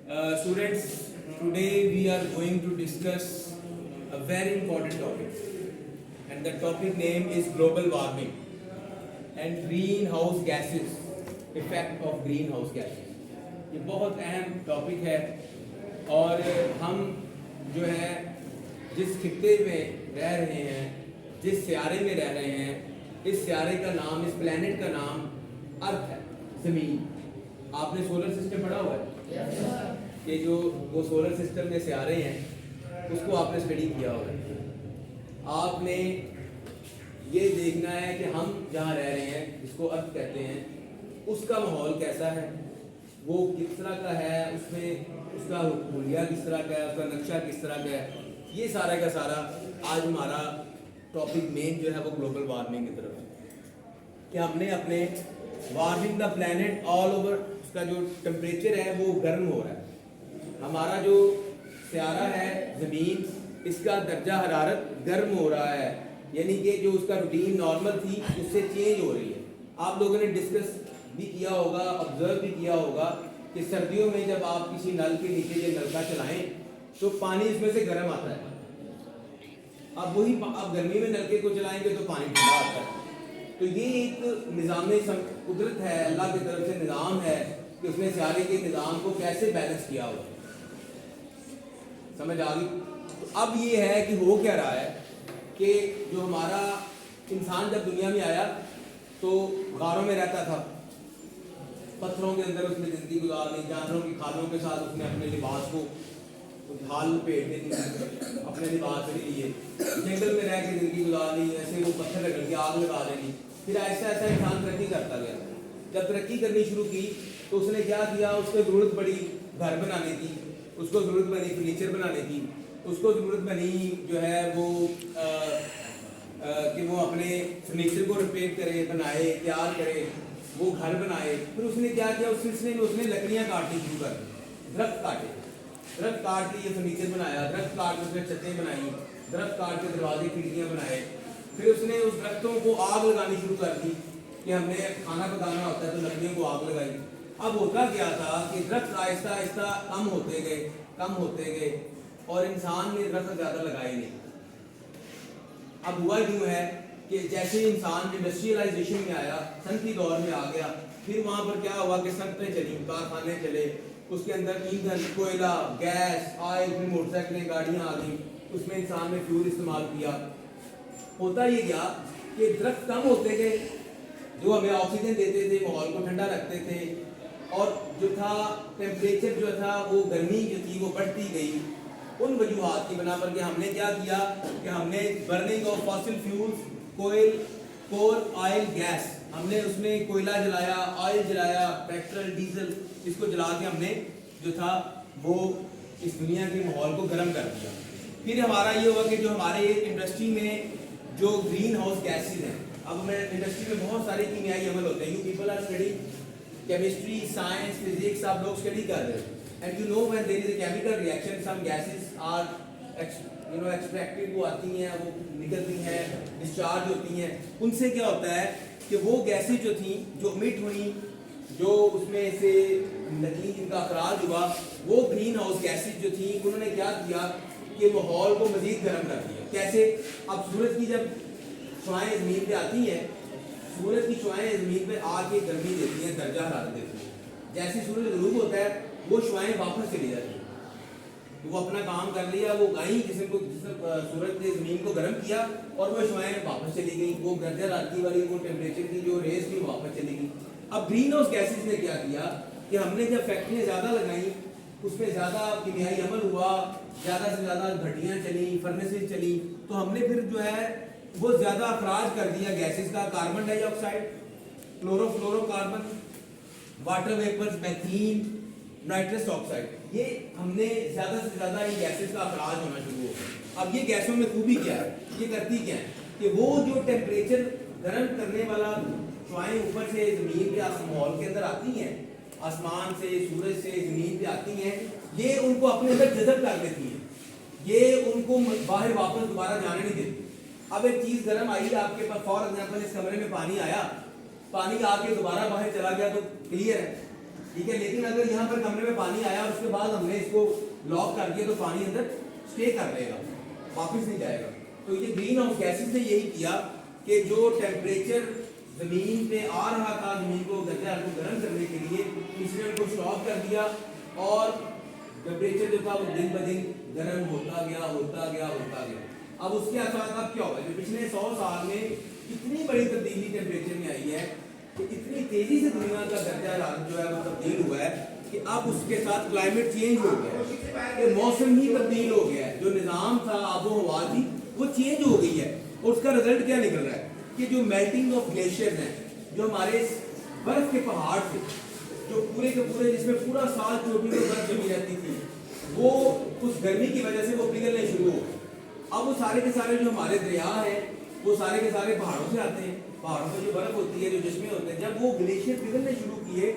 Students, today we are going to discuss a very important topic, and the topic name is global warming and greenhouse gases, effect of greenhouse gases. یہ بہت اہم topic ہے اور ہم جو ہے جس خطے میں رہ رہے ہیں، جس سیارے میں رہ رہے ہیں، اس سیارے کا نام، اس پلینٹ کا نام ارتھ ہے، زمین. آپ نے سولر سسٹم پڑھا ہوا ہے کہ جو وہ سولر سسٹم میں سیارے ہیں اس کو آپ نے اسٹڈی کیا ہوا ہے. آپ نے یہ دیکھنا ہے کہ ہم جہاں رہ رہے ہیں جس کو ارتھ کہتے ہیں اس کا ماحول کیسا ہے، وہ کس طرح کا ہے، اس میں اس کا حلیہ کس طرح کا ہے، اس کا نقشہ کس طرح کا ہے. یہ سارا کا سارا آج ہمارا ٹاپک مین جو ہے وہ گلوبل وارمنگ کی طرف ہے کہ ہم نے اپنے وارمنگ دا پلینٹ آل اوور، اس کا جو ٹمپریچر ہے وہ گرم ہو رہا ہے. ہمارا جو سیارہ ہے زمین، اس کا درجہ حرارت گرم ہو رہا ہے، یعنی کہ جو اس کا روٹین نارمل تھی اس سے چینج ہو رہی ہے. آپ لوگوں نے ڈسکس بھی کیا ہوگا، آبزرو بھی کیا ہوگا کہ سردیوں میں جب آپ کسی نل کے نیچے یہ نلکا چلائیں تو پانی اس میں سے گرم آتا ہے. اب وہی آپ گرمی میں نلکے کو چلائیں گے تو پانی ٹھنڈا آتا ہے. تو یہ ایک نظام قدرت ہے، اللہ کی طرف سے نظام ہے کہ اس نے سیارے کے نظام کو کیسے بیلنس کیا ہوا. سمجھ آ گئی؟ تو اب یہ ہے کہ ہو کیا رہا ہے کہ جو ہمارا انسان جب دنیا میں آیا تو غاروں میں رہتا تھا، پتھروں کے اندر اس نے زندگی گزارنی، جانوروں کی کھالوں کے ساتھ اس نے اپنے لباس کو ڈھال لپیٹ دینی، اپنے لباس کے لیے جنگل میں رہ کے زندگی گزارنی، ایسے وہ پتھر رگڑ کے آگ لگا دینی. پھر ایسا ایسا انسان ترقی کرتا گیا. جب ترقی کرنی شروع کی تو اس نے کیا کیا، اس کو ضرورت پڑی گھر بنانے کی، اس کو ضرورت بنی فرنیچر بنانے کی، اس کو ضرورت بنی جو ہے وہ کہ وہ اپنے فرنیچر کو ریپیئر کرے، بنائے، تیار کرے، وہ گھر بنائے. پھر اس نے کیا کیا، اس سلسلے میں اس نے لکڑیاں کاٹنی شروع کر دی، درخت کاٹے، درخت کاٹ کے یہ فرنیچر بنایا، درخت کاٹ کے اس نے چھتیں بنائی، درخت کاٹ کے دروازے کھڑکیاں بنائے. پھر اس نے اس درختوں کو آگ لگانی شروع کر دی کہ ہم نے کھانا پکانا ہوتا ہے تو لکڑیوں کو آگ لگائی. اب ہوتا کیا تھا کہ درخت آہستہ آہستہ کم ہوتے گئے، کم ہوتے گئے، اور انسان نے درخت زیادہ لگائے نہیں. اب ہوا یوں ہے کہ جیسے انسان انڈسٹریلائزیشن میں آیا، صنعتی دور میں آ گیا، پھر وہاں پر کیا ہوا کہ صنعتیں چلی، کارخانے چلے، اس کے اندر ایندھن، کوئلہ، گیس، آئل، پھر موٹر سائیکلیں، گاڑیاں آ گئیں، اس میں انسان نے فیول استعمال کیا. ہوتا یہ گیا کہ درخت کم ہوتے گئے جو ہمیں آکسیجن دیتے تھے، ماحول کو ٹھنڈا رکھتے تھے، اور جو تھا ٹیمپریچر جو تھا وہ گرمی جو تھی وہ بڑھتی گئی ان وجوہات کی بنا پر کہ ہم نے کیا کیا کہ ہم نے burning of fossil fuels, coal, oil, gas, ہم نے اس میں کوئلہ جلایا، آئل جلایا، پیٹرول، ڈیزل، اس کو جلا کے ہم نے جو تھا وہ اس دنیا کے ماحول کو گرم کر دیا. پھر ہمارا یہ ہوا کہ جو ہمارے انڈسٹری میں جو گرین ہاؤس گیسز ہیں، اب ہمیں انڈسٹری میں بہت سارے کیمیائی عمل ہوتے ہیں. You people are study chemistry, science, physics, آپ لوگ اسٹڈی کر رہے ہیں. And you know when there is a chemical reaction some gases are extracted, وہ آتی ہیں، وہ نکلتی ہیں، ڈسچارج ہوتی ہیں. ان سے کیا ہوتا ہے کہ وہ گیسز جو تھیں جو امٹ ہوئی، جو اس میں سے نکلی، جن کا اخراج ہوا، وہ گرین ہاؤس گیسز جو تھیں انہوں نے کیا کیا کہ ماحول کو مزید گرم کر دیا. کیسے؟ اب سورج کی جب شعاعیں زمین پہ آتی ہیں، سورج کی شعاعیں زمین پہ آ کے گرمی دیتی ہیں، درجہ حرارت دیتی ہیں. جیسے سورج غروب ہوتا ہے وہ شعاعیں واپس چلی جاتی ہیں، وہ اپنا کام کر لیا، وہ گئیں جسم کو، سورج نے زمین کو گرم کیا اور وہ شعاعیں واپس چلی گئیں، وہ درجہ حرارت والی وہ ٹیمپریچر کی جو ریز تھی واپس چلی گئی. اب گرین ہاؤس گیسز نے کیا کیا کہ ہم نے جب فیکٹریاں زیادہ لگائیں، اس میں زیادہ کیمیائی عمل ہوا، زیادہ سے زیادہ بھٹیاں چلیں، فرنسز چلیں، تو ہم نے پھر جو ہے وہ زیادہ اخراج کر دیا گیسز کا، کاربن ڈائی آکسائڈ، chlorofluorocarbon, water vapours, methane, nitrous oxide, یہ ہم نے زیادہ سے زیادہ ان گیسز کا اخراج ہونا شروع ہو گیا. اب یہ گیسوں میں خوبی کیا ہے، یہ کرتی کیا ہے کہ وہ جو ٹیمپریچر گرم کرنے والا شعاعیں اوپر سے زمین کے ماحول کے اندر آتی ہیں، آسمان سے، سورج سے زمین پہ آتی ہیں، یہ ان کو اپنے اندر جذب کر دیتی ہیں، یہ ان کو باہر واپس دوبارہ جانے نہیں دیتی. اب ایک چیز گرم آئی آپ کے پاس، فار ایگزامپل اس کمرے میں پانی آیا، پانی آ کے دوبارہ باہر چلا گیا تو کلیئر ہے. ٹھیک ہے. لیکن اگر یہاں پر کمرے میں پانی آیا اور اس کے بعد ہم نے اس کو لاک کر دیا تو پانی اندر اسٹے کر لے گا, واپس نہیں جائے گا. تو یہ گرین ہاؤس گیسز نے یہی کیا کہ جو ٹیمپریچر زمین پہ آ رہا تھا زمین کو درجہ حرارت کو گرم کرنے کے لیے, اس نے ان کو اسٹاپ کر دیا اور ٹیمپریچر جو تھا وہ دن بہ دن گرم ہوتا گیا ہوتا گیا ہوتا گیا. اب اس کے اثرات اب کیا ہوا ہے, جو پچھلے 100 سال میں اتنی بڑی تبدیلی ٹیمپریچر میں آئی ہے کہ اتنی تیزی سے دنیا کا درجہ حرارت جو ہے وہ تبدیل ہوا ہے کہ اب اس کے ساتھ کلائمیٹ چینج ہو گیا ہے, کہ موسم ہی تبدیل ہو گیا ہے. جو نظام تھا آب و ہوا تھی وہ چینج ہو گئی ہے. اور اس کا رزلٹ کیا نکل رہا ہے کہ جو میلٹنگ آف گلیشیئر ہیں, جو ہمارے برف کے پہاڑ تھے جو پورے کے پورے جس میں پورا سال چوٹی میں برف جمی رہتی تھی, وہ اس گرمی کی وجہ سے وہ پگھلنے شروع ہو گئے. اب وہ سارے کے سارے جو ہمارے دریا ہیں وہ سارے کے سارے پہاڑوں سے آتے ہیں. پہاڑوں پہ جو برف ہوتی ہے, جو چشمے ہوتے ہیں, جب وہ گلیشیئر پگھلنے شروع کیے